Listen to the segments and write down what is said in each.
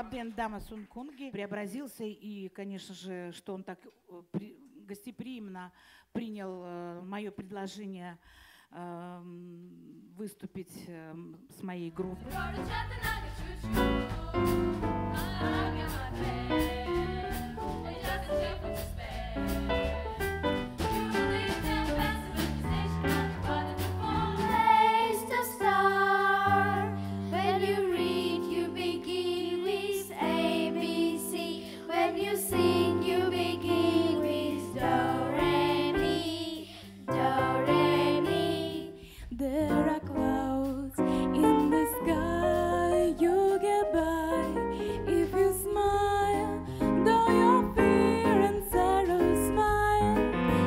Лабден Дама Сункунги преобразился, и, конечно же, что он так гостеприимно принял мое предложение выступить с моей группой.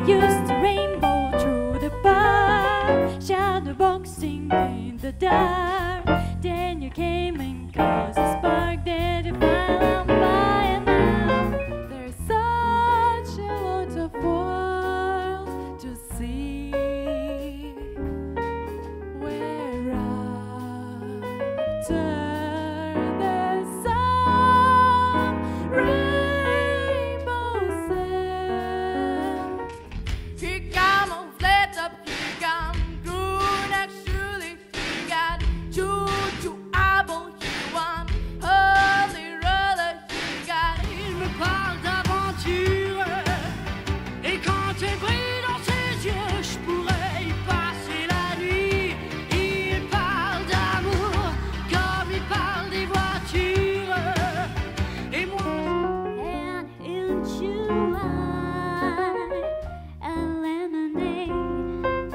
Used to rainbow through the bar, shadow boxing in the dark. Then you came and caused a spark that you found by and now. There's such a lot of world to see. Where after there's some rainbow sand. Kigam och flätt upp kigam, gruna surely kigat, choo abo kiwan, holy roller kigat. Il me parle d'aventure, et quand elle brille dans ses yeux, je pourrais y passer la nuit. Il parle d'amour, comme il parle des voitures, et moi. And in July, a lemonade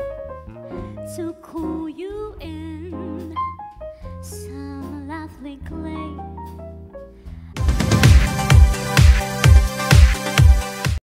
to cool you in some lovely glade.